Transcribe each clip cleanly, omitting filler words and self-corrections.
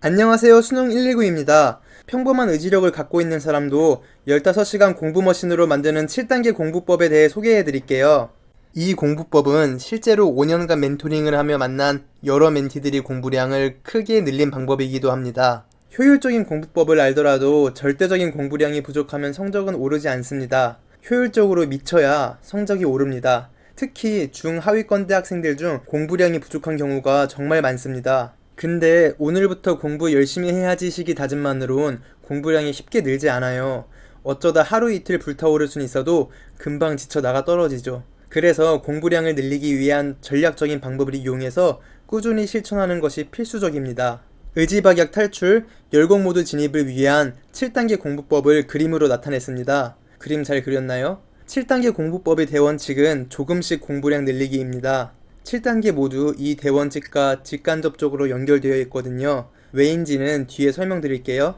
안녕하세요. 수능 119입니다. 평범한 의지력을 갖고 있는 사람도 15시간 공부 머신으로 만드는 7단계 공부법에 대해 소개해 드릴게요. 이 공부법은 실제로 5년간 멘토링을 하며 만난 여러 멘티들이 공부량을 크게 늘린 방법이기도 합니다. 효율적인 공부법을 알더라도 절대적인 공부량이 부족하면 성적은 오르지 않습니다. 효율적으로 미쳐야 성적이 오릅니다. 특히 중하위권대 학생들 중 공부량이 부족한 경우가 정말 많습니다. 근데 오늘부터 공부 열심히 해야지 시기 다짐만으론 공부량이 쉽게 늘지 않아요. 어쩌다 하루 이틀 불타오를 순 있어도 금방 지쳐 나가 떨어지죠. 그래서 공부량을 늘리기 위한 전략적인 방법을 이용해서 꾸준히 실천하는 것이 필수적입니다. 의지박약 탈출, 열공 모드 진입을 위한 7단계 공부법을 그림으로 나타냈습니다. 그림 잘 그렸나요? 7단계 공부법의 대원칙은 조금씩 공부량 늘리기입니다. 7단계 모두 이 대원칙과 직간접적으로 연결되어 있거든요. 왜인지는 뒤에 설명드릴게요.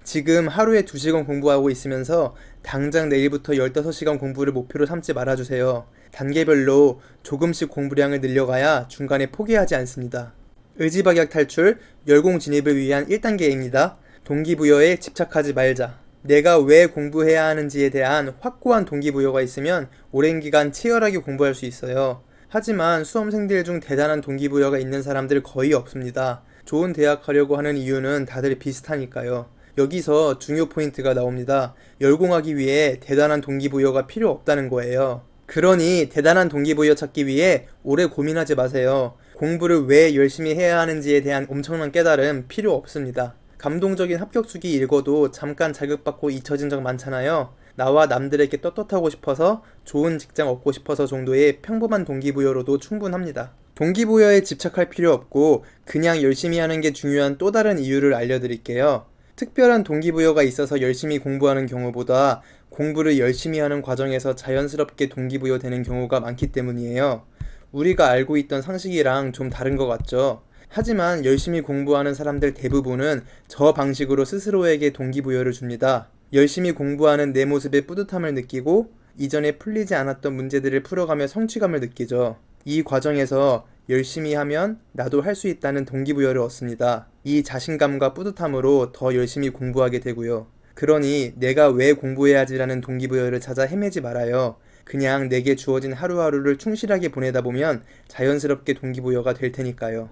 지금 하루에 2시간 공부하고 있으면서 당장 내일부터 15시간 공부를 목표로 삼지 말아주세요. 단계별로 조금씩 공부량을 늘려가야 중간에 포기하지 않습니다. 의지박약 탈출, 열공 진입을 위한 1단계입니다. 동기부여에 집착하지 말자. 내가 왜 공부해야 하는지에 대한 확고한 동기부여가 있으면 오랜 기간 치열하게 공부할 수 있어요. 하지만 수험생들 중 대단한 동기부여가 있는 사람들 거의 없습니다. 좋은 대학 가려고 하는 이유는 다들 비슷하니까요. 여기서 중요 포인트가 나옵니다. 열공하기 위해 대단한 동기부여가 필요 없다는 거예요. 그러니 대단한 동기부여 찾기 위해 오래 고민하지 마세요. 공부를 왜 열심히 해야 하는지에 대한 엄청난 깨달음 필요 없습니다. 감동적인 합격수기 읽어도 잠깐 자극받고 잊혀진 적 많잖아요. 나와 남들에게 떳떳하고 싶어서 좋은 직장 얻고 싶어서 정도의 평범한 동기부여로도 충분합니다. 동기부여에 집착할 필요 없고 그냥 열심히 하는 게 중요한 또 다른 이유를 알려드릴게요. 특별한 동기부여가 있어서 열심히 공부하는 경우보다 공부를 열심히 하는 과정에서 자연스럽게 동기부여되는 경우가 많기 때문이에요. 우리가 알고 있던 상식이랑 좀 다른 것 같죠? 하지만 열심히 공부하는 사람들 대부분은 저 방식으로 스스로에게 동기부여를 줍니다. 열심히 공부하는 내 모습에 뿌듯함을 느끼고 이전에 풀리지 않았던 문제들을 풀어가며 성취감을 느끼죠. 이 과정에서 열심히 하면 나도 할 수 있다는 동기부여를 얻습니다. 이 자신감과 뿌듯함으로 더 열심히 공부하게 되고요. 그러니 내가 왜 공부해야지라는 동기부여를 찾아 헤매지 말아요. 그냥 내게 주어진 하루하루를 충실하게 보내다 보면 자연스럽게 동기부여가 될 테니까요.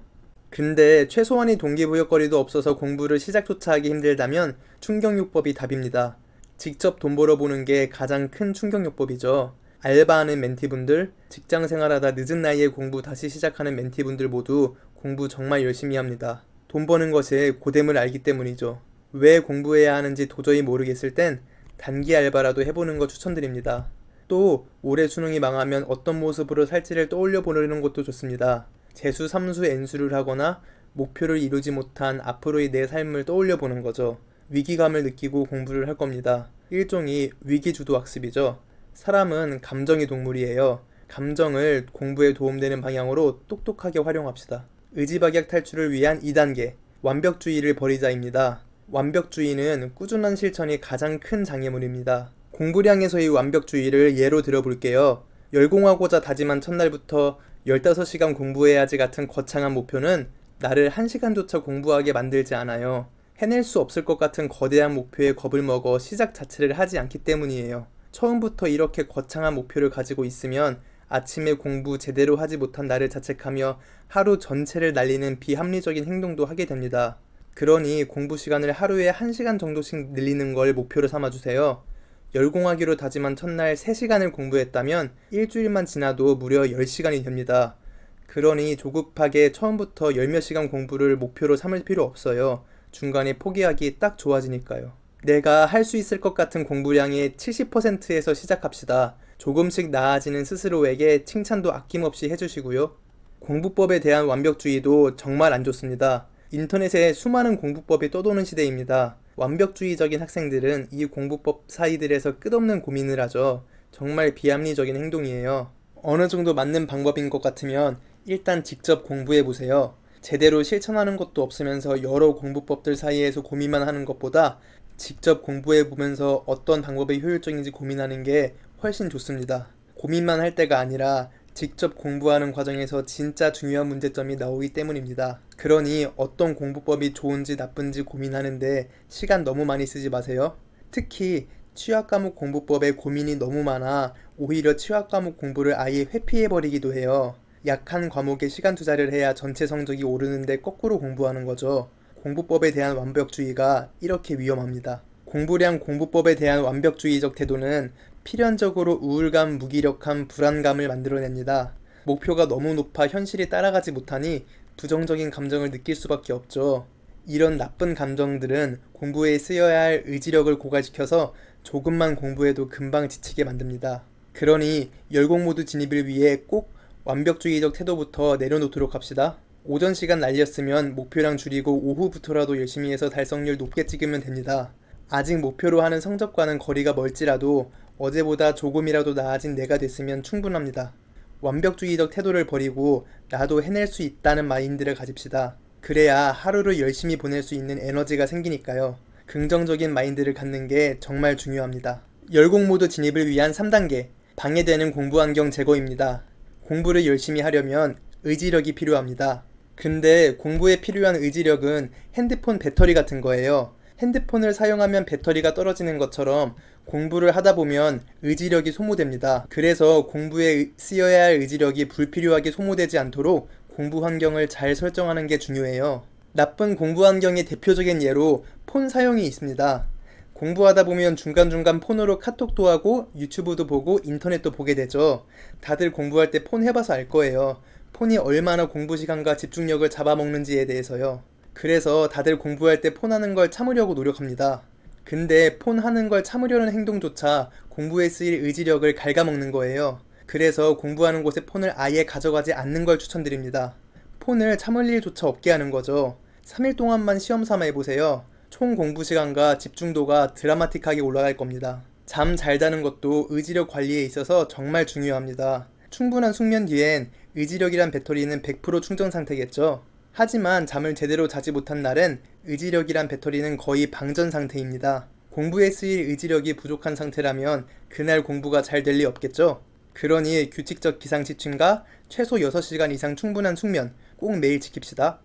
근데 최소한의 동기부여거리도 없어서 공부를 시작조차 하기 힘들다면 충격요법이 답입니다. 직접 돈 벌어보는 게 가장 큰 충격요법이죠. 알바하는 멘티분들, 직장 생활하다 늦은 나이에 공부 다시 시작하는 멘티분들 모두 공부 정말 열심히 합니다. 돈 버는 것의 고됨을 알기 때문이죠. 왜 공부해야 하는지 도저히 모르겠을 땐 단기 알바라도 해보는 거 추천드립니다. 또 올해 수능이 망하면 어떤 모습으로 살지를 떠올려 보는 것도 좋습니다. 재수, 삼수, N수를 하거나 목표를 이루지 못한 앞으로의 내 삶을 떠올려 보는 거죠. 위기감을 느끼고 공부를 할 겁니다. 일종의 위기주도 학습이죠. 사람은 감정의 동물이에요. 감정을 공부에 도움되는 방향으로 똑똑하게 활용합시다. 의지박약 탈출을 위한 2단계, 완벽주의를 버리자입니다. 완벽주의는 꾸준한 실천이 가장 큰 장애물입니다. 공부량에서의 완벽주의를 예로 들어볼게요. 열공하고자 다짐한 첫날부터 15시간 공부해야지 같은 거창한 목표는 나를 1시간조차 공부하게 만들지 않아요. 해낼 수 없을 것 같은 거대한 목표에 겁을 먹어 시작 자체를 하지 않기 때문이에요. 처음부터 이렇게 거창한 목표를 가지고 있으면 아침에 공부 제대로 하지 못한 나를 자책하며 하루 전체를 날리는 비합리적인 행동도 하게 됩니다. 그러니 공부 시간을 하루에 1시간 정도씩 늘리는 걸 목표로 삼아주세요. 열공하기로 다짐한 첫날 3시간을 공부했다면 일주일만 지나도 무려 10시간이 됩니다. 그러니 조급하게 처음부터 10몇 시간 공부를 목표로 삼을 필요 없어요. 중간에 포기하기 딱 좋아지니까요. 내가 할 수 있을 것 같은 공부량의 70%에서 시작합시다. 조금씩 나아지는 스스로에게 칭찬도 아낌없이 해주시고요. 공부법에 대한 완벽주의도 정말 안 좋습니다. 인터넷에 수많은 공부법이 떠도는 시대입니다. 완벽주의적인 학생들은 이 공부법 사이들에서 끝없는 고민을 하죠. 정말 비합리적인 행동이에요. 어느 정도 맞는 방법인 것 같으면 일단 직접 공부해보세요. 제대로 실천하는 것도 없으면서 여러 공부법들 사이에서 고민만 하는 것보다 직접 공부해보면서 어떤 방법이 효율적인지 고민하는 게 훨씬 좋습니다. 고민만 할 때가 아니라 직접 공부하는 과정에서 진짜 중요한 문제점이 나오기 때문입니다. 그러니 어떤 공부법이 좋은지 나쁜지 고민하는데 시간 너무 많이 쓰지 마세요. 특히 취약 과목 공부법에 고민이 너무 많아 오히려 취약 과목 공부를 아예 회피해버리기도 해요. 약한 과목에 시간 투자를 해야 전체 성적이 오르는데 거꾸로 공부하는 거죠. 공부법에 대한 완벽주의가 이렇게 위험합니다. 공부량 공부법에 대한 완벽주의적 태도는 필연적으로 우울감, 무기력함, 불안감을 만들어냅니다. 목표가 너무 높아 현실이 따라가지 못하니 부정적인 감정을 느낄 수밖에 없죠. 이런 나쁜 감정들은 공부에 쓰여야 할 의지력을 고갈시켜서 조금만 공부해도 금방 지치게 만듭니다. 그러니 열공 모드 진입을 위해 꼭 완벽주의적 태도부터 내려놓도록 합시다. 오전 시간 날렸으면 목표량 줄이고 오후부터라도 열심히 해서 달성률 높게 찍으면 됩니다. 아직 목표로 하는 성적과는 거리가 멀지라도 어제보다 조금이라도 나아진 내가 됐으면 충분합니다. 완벽주의적 태도를 버리고 나도 해낼 수 있다는 마인드를 가집시다. 그래야 하루를 열심히 보낼 수 있는 에너지가 생기니까요. 긍정적인 마인드를 갖는 게 정말 중요합니다. 열공 모드 진입을 위한 3단계, 방해되는 공부 환경 제거입니다. 공부를 열심히 하려면 의지력이 필요합니다. 근데 공부에 필요한 의지력은 핸드폰 배터리 같은 거예요. 핸드폰을 사용하면 배터리가 떨어지는 것처럼 공부를 하다 보면 의지력이 소모됩니다. 그래서 공부에 쓰여야 할 의지력이 불필요하게 소모되지 않도록 공부 환경을 잘 설정하는 게 중요해요. 나쁜 공부 환경의 대표적인 예로 폰 사용이 있습니다. 공부하다 보면 중간중간 폰으로 카톡도 하고 유튜브도 보고 인터넷도 보게 되죠. 다들 공부할 때 폰 해봐서 알 거예요. 폰이 얼마나 공부 시간과 집중력을 잡아먹는지에 대해서요. 그래서 다들 공부할 때 폰 하는 걸 참으려고 노력합니다. 근데 폰 하는 걸 참으려는 행동조차 공부에 쓰일 의지력을 갉아먹는 거예요. 그래서 공부하는 곳에 폰을 아예 가져가지 않는 걸 추천드립니다. 폰을 참을 일조차 없게 하는 거죠. 3일 동안만 시험 삼아 해보세요. 총 공부 시간과 집중도가 드라마틱하게 올라갈 겁니다. 잠 잘 자는 것도 의지력 관리에 있어서 정말 중요합니다. 충분한 숙면 뒤엔 의지력이란 배터리는 100% 충전 상태겠죠. 하지만 잠을 제대로 자지 못한 날은 의지력이란 배터리는 거의 방전 상태입니다. 공부에 쓰일 의지력이 부족한 상태라면 그날 공부가 잘 될 리 없겠죠. 그러니 규칙적 기상 취침과 최소 6시간 이상 충분한 숙면 꼭 매일 지킵시다.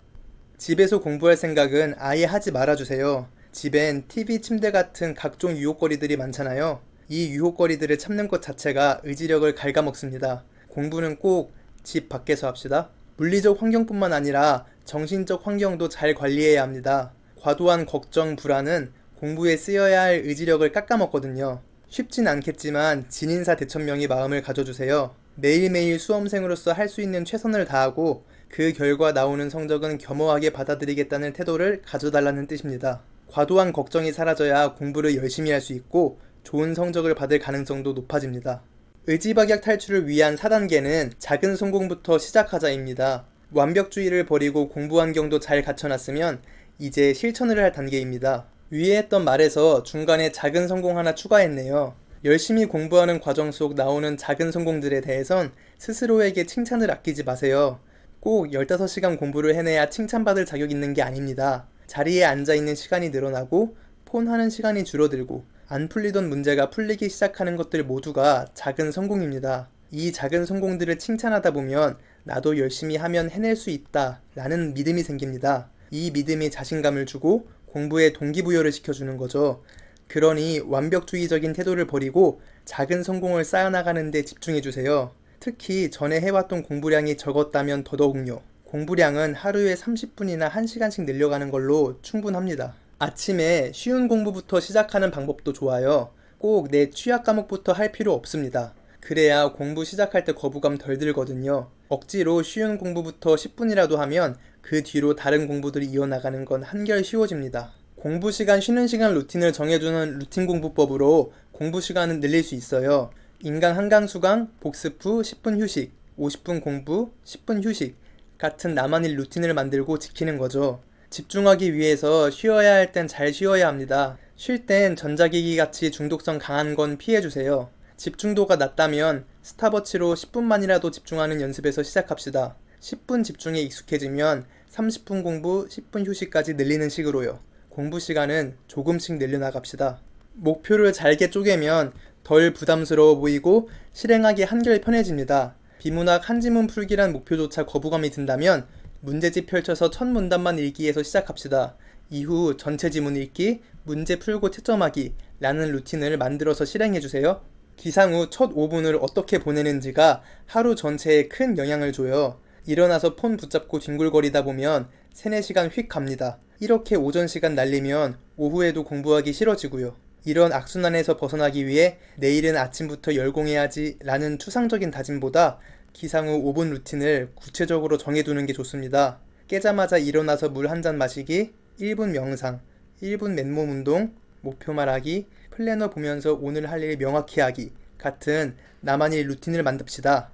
집에서 공부할 생각은 아예 하지 말아주세요. 집엔 TV, 침대 같은 각종 유혹거리들이 많잖아요. 이 유혹거리들을 참는 것 자체가 의지력을 갉아먹습니다. 공부는 꼭 집 밖에서 합시다. 물리적 환경뿐만 아니라 정신적 환경도 잘 관리해야 합니다. 과도한 걱정, 불안은 공부에 쓰여야 할 의지력을 깎아먹거든요. 쉽진 않겠지만 진인사 대천명의 마음을 가져주세요. 매일매일 수험생으로서 할 수 있는 최선을 다하고 그 결과 나오는 성적은 겸허하게 받아들이겠다는 태도를 가져달라는 뜻입니다. 과도한 걱정이 사라져야 공부를 열심히 할 수 있고 좋은 성적을 받을 가능성도 높아집니다. 의지박약 탈출을 위한 4단계는 작은 성공부터 시작하자입니다. 완벽주의를 버리고 공부 환경도 잘 갖춰놨으면 이제 실천을 할 단계입니다. 위에 했던 말에서 중간에 작은 성공 하나 추가했네요. 열심히 공부하는 과정 속 나오는 작은 성공들에 대해선 스스로에게 칭찬을 아끼지 마세요. 꼭 15시간 공부를 해내야 칭찬받을 자격 있는 게 아닙니다. 자리에 앉아있는 시간이 늘어나고 폰 하는 시간이 줄어들고 안 풀리던 문제가 풀리기 시작하는 것들 모두가 작은 성공입니다. 이 작은 성공들을 칭찬하다 보면 나도 열심히 하면 해낼 수 있다 라는 믿음이 생깁니다. 이 믿음이 자신감을 주고 공부에 동기부여를 시켜주는 거죠. 그러니 완벽주의적인 태도를 버리고 작은 성공을 쌓아나가는 데 집중해주세요. 특히 전에 해왔던 공부량이 적었다면 더더욱요. 공부량은 하루에 30분이나 1시간씩 늘려가는 걸로 충분합니다. 아침에 쉬운 공부부터 시작하는 방법도 좋아요. 꼭 내 취약 과목부터 할 필요 없습니다. 그래야 공부 시작할 때 거부감 덜 들거든요. 억지로 쉬운 공부부터 10분이라도 하면 그 뒤로 다른 공부들이 이어나가는 건 한결 쉬워집니다. 공부 시간, 쉬는 시간 루틴을 정해주는 루틴 공부법으로 공부 시간을 늘릴 수 있어요. 인강 한강 수강, 복습 후 10분 휴식, 50분 공부, 10분 휴식 같은 나만의 루틴을 만들고 지키는 거죠. 집중하기 위해서 쉬어야 할 땐 잘 쉬어야 합니다. 쉴 땐 전자기기 같이 중독성 강한 건 피해주세요. 집중도가 낮다면 스탑워치로 10분만이라도 집중하는 연습에서 시작합시다. 10분 집중에 익숙해지면 30분 공부, 10분 휴식까지 늘리는 식으로요. 공부 시간은 조금씩 늘려나갑시다. 목표를 잘게 쪼개면 덜 부담스러워 보이고 실행하기 한결 편해집니다. 비문학 한 지문 풀기란 목표조차 거부감이 든다면 문제집 펼쳐서 첫 문단만 읽기에서 시작합시다. 이후 전체 지문 읽기, 문제 풀고 채점하기 라는 루틴을 만들어서 실행해주세요. 기상 후 첫 5분을 어떻게 보내는지가 하루 전체에 큰 영향을 줘요. 일어나서 폰 붙잡고 뒹굴거리다 보면 3-4시간 휙 갑니다. 이렇게 오전 시간 날리면 오후에도 공부하기 싫어지고요. 이런 악순환에서 벗어나기 위해 내일은 아침부터 열공해야지 라는 추상적인 다짐보다 기상 후 5분 루틴을 구체적으로 정해두는 게 좋습니다. 깨자마자 일어나서 물 한 잔 마시기, 1분 명상, 1분 맨몸 운동, 목표 말하기, 플래너 보면서 오늘 할 일 명확히 하기 같은 나만의 루틴을 만듭시다.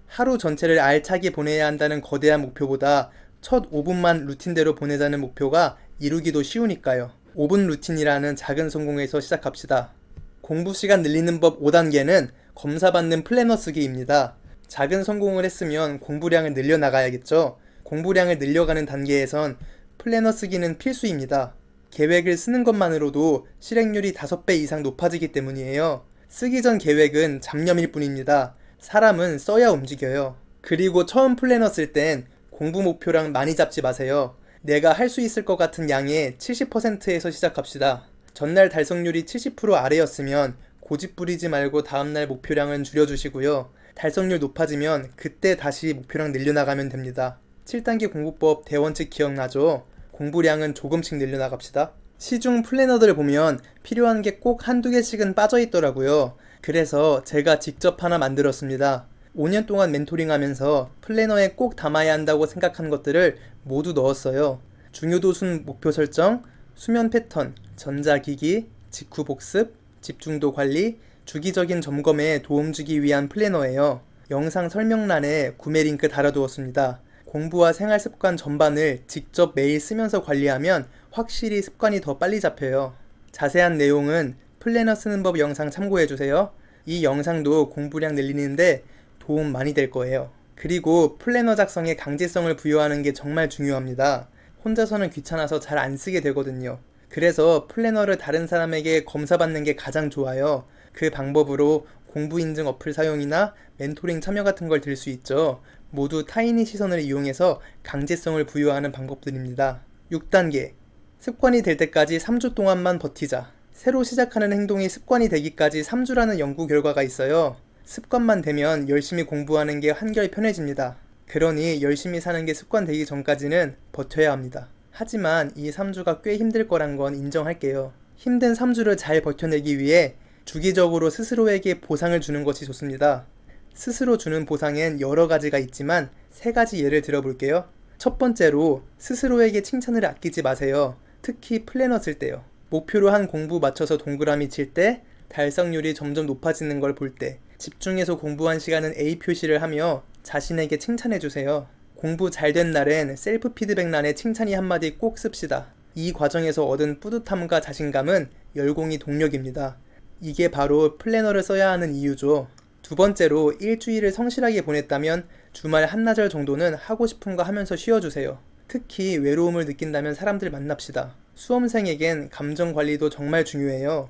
하루 전체를 알차게 보내야 한다는 거대한 목표보다 첫 5분만 루틴대로 보내자는 목표가 이루기도 쉬우니까요. 5분 루틴이라는 작은 성공에서 시작합시다. 공부 시간 늘리는 법 5단계는 검사받는 플래너 쓰기입니다. 작은 성공을 했으면 공부량을 늘려나가야겠죠. 공부량을 늘려가는 단계에선 플래너 쓰기는 필수입니다. 계획을 쓰는 것만으로도 실행률이 5배 이상 높아지기 때문이에요. 쓰기 전 계획은 잡념일 뿐입니다. 사람은 써야 움직여요. 그리고 처음 플래너 쓸 땐 공부 목표랑 많이 잡지 마세요. 내가 할 수 있을 것 같은 양의 70%에서 시작합시다. 전날 달성률이 70% 아래였으면 고집 부리지 말고 다음날 목표량은 줄여주시고요. 달성률 높아지면 그때 다시 목표량 늘려나가면 됩니다. 7단계 공부법 대원칙 기억나죠? 공부량은 조금씩 늘려나갑시다. 시중 플래너들 보면 필요한 게 꼭 한두 개씩은 빠져있더라고요. 그래서 제가 직접 하나 만들었습니다. 5년 동안 멘토링하면서 플래너에 꼭 담아야 한다고 생각한 것들을 모두 넣었어요. 중요도순 목표 설정, 수면 패턴, 전자기기, 직후 복습, 집중도 관리, 주기적인 점검에 도움 주기 위한 플래너예요. 영상 설명란에 구매 링크 달아두었습니다. 공부와 생활 습관 전반을 직접 매일 쓰면서 관리하면 확실히 습관이 더 빨리 잡혀요. 자세한 내용은 플래너 쓰는 법 영상 참고해주세요. 이 영상도 공부량 늘리는데 도움 많이 될 거예요. 그리고 플래너 작성에 강제성을 부여하는 게 정말 중요합니다. 혼자서는 귀찮아서 잘 안 쓰게 되거든요. 그래서 플래너를 다른 사람에게 검사받는 게 가장 좋아요. 그 방법으로 공부 인증 어플 사용이나 멘토링 참여 같은 걸 들 수 있죠. 모두 타인의 시선을 이용해서 강제성을 부여하는 방법들입니다. 6단계 습관이 될 때까지 3주 동안만 버티자. 새로 시작하는 행동이 습관이 되기까지 3주라는 연구 결과가 있어요. 습관만 되면 열심히 공부하는 게 한결 편해집니다. 그러니 열심히 사는 게 습관되기 전까지는 버텨야 합니다. 하지만 이 3주가 꽤 힘들 거란 건 인정할게요. 힘든 3주를 잘 버텨내기 위해 주기적으로 스스로에게 보상을 주는 것이 좋습니다. 스스로 주는 보상엔 여러 가지가 있지만 3가지 예를 들어볼게요. 첫 번째로 스스로에게 칭찬을 아끼지 마세요. 특히 플래너 쓸 때요. 목표로 한 공부 맞춰서 동그라미 칠 때, 달성률이 점점 높아지는 걸 볼 때, 집중해서 공부한 시간은 A 표시를 하며 자신에게 칭찬해주세요. 공부 잘 된 날엔 셀프 피드백란에 칭찬이 한마디 꼭 씁시다. 이 과정에서 얻은 뿌듯함과 자신감은 열공이 동력입니다. 이게 바로 플래너를 써야 하는 이유죠. 두 번째로 일주일을 성실하게 보냈다면 주말 한나절 정도는 하고 싶은 거 하면서 쉬어주세요. 특히 외로움을 느낀다면 사람들 만납시다. 수험생에겐 감정 관리도 정말 중요해요.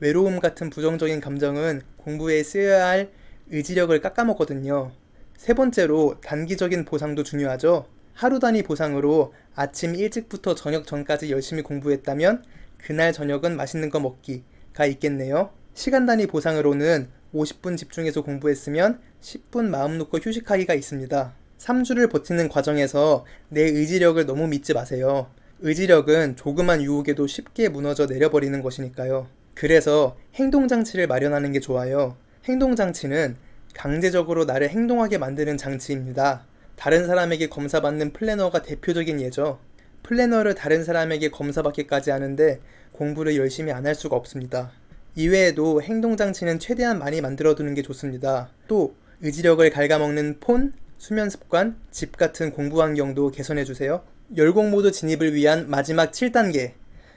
외로움 같은 부정적인 감정은 공부에 쓰여야 할 의지력을 깎아먹거든요. 세 번째로 단기적인 보상도 중요하죠. 하루 단위 보상으로 아침 일찍부터 저녁 전까지 열심히 공부했다면 그날 저녁은 맛있는 거 먹기가 있겠네요. 시간 단위 보상으로는 50분 집중해서 공부했으면 10분 마음 놓고 휴식하기가 있습니다. 3주를 버티는 과정에서 내 의지력을 너무 믿지 마세요. 의지력은 조그만 유혹에도 쉽게 무너져 내려버리는 것이니까요. 그래서 행동장치를 마련하는 게 좋아요. 행동장치는 강제적으로 나를 행동하게 만드는 장치입니다. 다른 사람에게 검사받는 플래너가 대표적인 예죠. 플래너를 다른 사람에게 검사받기까지 하는데 공부를 열심히 안 할 수가 없습니다. 이외에도 행동장치는 최대한 많이 만들어두는 게 좋습니다. 또 의지력을 갉아먹는 폰, 수면 습관, 집 같은 공부 환경도 개선해주세요. 열공 모드 진입을 위한 마지막 7단계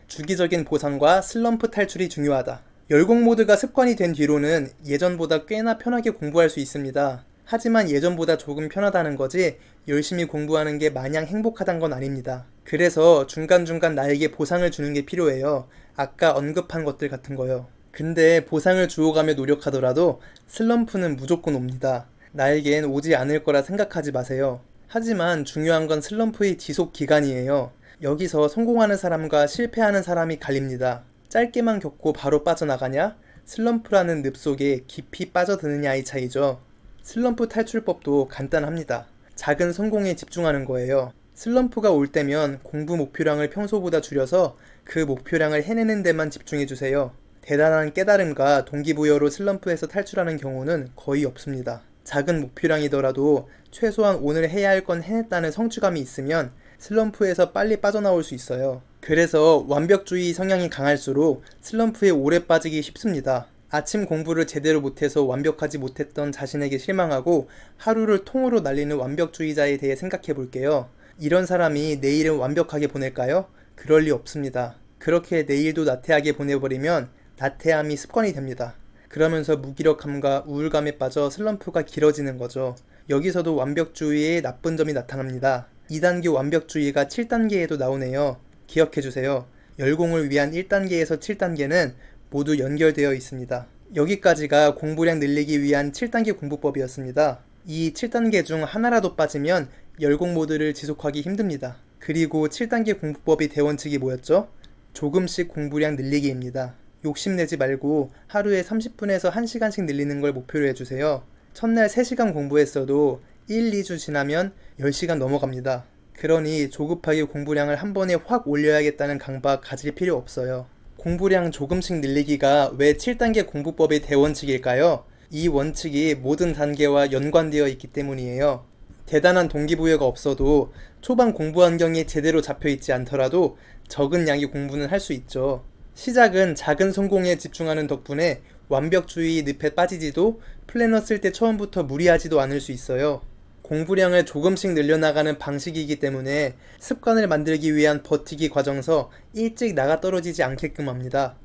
주기적인 보상과 슬럼프 탈출이 중요하다. 열공 모드가 습관이 된 뒤로는 예전보다 꽤나 편하게 공부할 수 있습니다. 하지만 예전보다 조금 편하다는 거지 열심히 공부하는 게 마냥 행복하단 건 아닙니다. 그래서 중간중간 나에게 보상을 주는 게 필요해요. 아까 언급한 것들 같은 거요. 근데 보상을 주어가며 노력하더라도 슬럼프는 무조건 옵니다. 나에겐 오지 않을 거라 생각하지 마세요. 하지만 중요한 건 슬럼프의 지속 기간이에요. 여기서 성공하는 사람과 실패하는 사람이 갈립니다. 짧게만 겪고 바로 빠져나가냐? 슬럼프라는 늪 속에 깊이 빠져드느냐의 차이죠. 슬럼프 탈출법도 간단합니다. 작은 성공에 집중하는 거예요. 슬럼프가 올 때면 공부 목표량을 평소보다 줄여서 그 목표량을 해내는 데만 집중해주세요. 대단한 깨달음과 동기부여로 슬럼프에서 탈출하는 경우는 거의 없습니다. 작은 목표량이더라도 최소한 오늘 해야 할 건 해냈다는 성취감이 있으면 슬럼프에서 빨리 빠져나올 수 있어요. 그래서 완벽주의 성향이 강할수록 슬럼프에 오래 빠지기 쉽습니다. 아침 공부를 제대로 못해서 완벽하지 못했던 자신에게 실망하고 하루를 통으로 날리는 완벽주의자에 대해 생각해 볼게요. 이런 사람이 내일은 완벽하게 보낼까요? 그럴 리 없습니다. 그렇게 내일도 나태하게 보내버리면 나태함이 습관이 됩니다. 그러면서 무기력함과 우울감에 빠져 슬럼프가 길어지는 거죠. 여기서도 완벽주의의 나쁜 점이 나타납니다. 2단계 완벽주의가 7단계에도 나오네요. 기억해주세요. 열공을 위한 1단계에서 7단계는 모두 연결되어 있습니다. 여기까지가 공부량 늘리기 위한 7단계 공부법이었습니다. 이 7단계 중 하나라도 빠지면 열공 모드를 지속하기 힘듭니다. 그리고 7단계 공부법의 대원칙이 뭐였죠? 조금씩 공부량 늘리기입니다. 욕심내지 말고 하루에 30분에서 1시간씩 늘리는 걸 목표로 해주세요. 첫날 3시간 공부했어도 1, 2주 지나면 10시간 넘어갑니다. 그러니 조급하게 공부량을 한 번에 확 올려야겠다는 강박 가질 필요 없어요. 공부량 조금씩 늘리기가 왜 7단계 공부법의 대원칙일까요? 이 원칙이 모든 단계와 연관되어 있기 때문이에요. 대단한 동기부여가 없어도 초반 공부 환경이 제대로 잡혀있지 않더라도 적은 양의 공부는 할 수 있죠. 시작은 작은 성공에 집중하는 덕분에 완벽주의 늪에 빠지지도 플래너 쓸 때 처음부터 무리하지도 않을 수 있어요. 공부량을 조금씩 늘려나가는 방식이기 때문에 습관을 만들기 위한 버티기 과정서 일찍 나가 떨어지지 않게끔 합니다.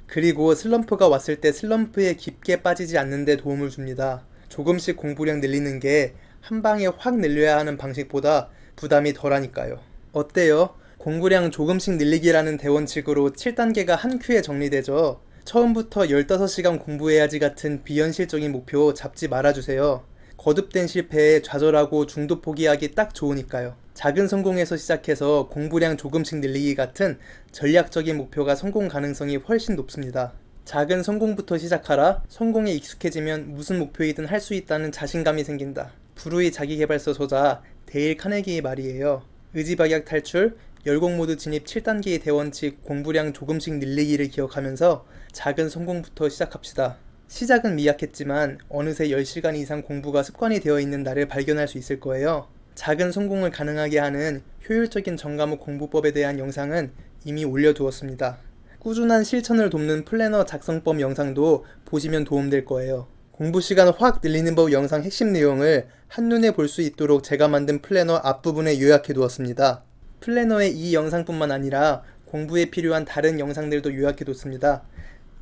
그리고 슬럼프가 왔을 때 슬럼프에 깊게 빠지지 않는 데 도움을 줍니다. 조금씩 공부량 늘리는 게 한 방에 확 늘려야 하는 방식보다 부담이 덜하니까요. 어때요? 공부량 조금씩 늘리기라는 대원칙으로 7단계가 한 큐에 정리되죠. 처음부터 15시간 공부해야지 같은 비현실적인 목표 잡지 말아주세요. 거듭된 실패에 좌절하고 중도 포기하기 딱 좋으니까요. 작은 성공에서 시작해서 공부량 조금씩 늘리기 같은 전략적인 목표가 성공 가능성이 훨씬 높습니다. 작은 성공부터 시작하라. 성공에 익숙해지면 무슨 목표이든 할 수 있다는 자신감이 생긴다. 불후의 자기계발서 저자 데일 카네기의 말이에요. 의지박약 탈출, 열공 모드 진입 7단계의 대원칙 공부량 조금씩 늘리기를 기억하면서 작은 성공부터 시작합시다. 시작은 미약했지만 어느새 10시간 이상 공부가 습관이 되어 있는 나를 발견할 수 있을 거예요. 작은 성공을 가능하게 하는 효율적인 전과목 공부법에 대한 영상은 이미 올려두었습니다. 꾸준한 실천을 돕는 플래너 작성법 영상도 보시면 도움될 거예요. 공부 시간을 확 늘리는 법 영상 핵심 내용을 한눈에 볼 수 있도록 제가 만든 플래너 앞부분에 요약해 두었습니다. 플래너의 이 영상뿐만 아니라 공부에 필요한 다른 영상들도 요약해 뒀습니다.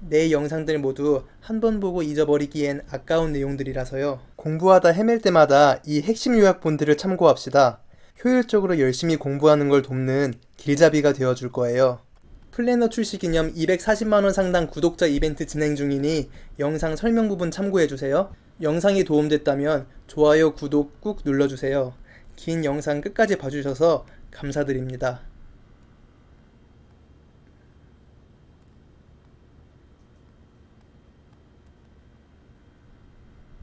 내 영상들 모두 한 번 보고 잊어버리기엔 아까운 내용들이라서요. 공부하다 헤맬 때마다 이 핵심 요약본들을 참고합시다. 효율적으로 열심히 공부하는 걸 돕는 길잡이가 되어줄 거예요. 플래너 출시 기념 240만원 상당 구독자 이벤트 진행 중이니 영상 설명 부분 참고해주세요. 영상이 도움됐다면 좋아요, 구독 꾹 눌러주세요. 긴 영상 끝까지 봐주셔서 감사드립니다.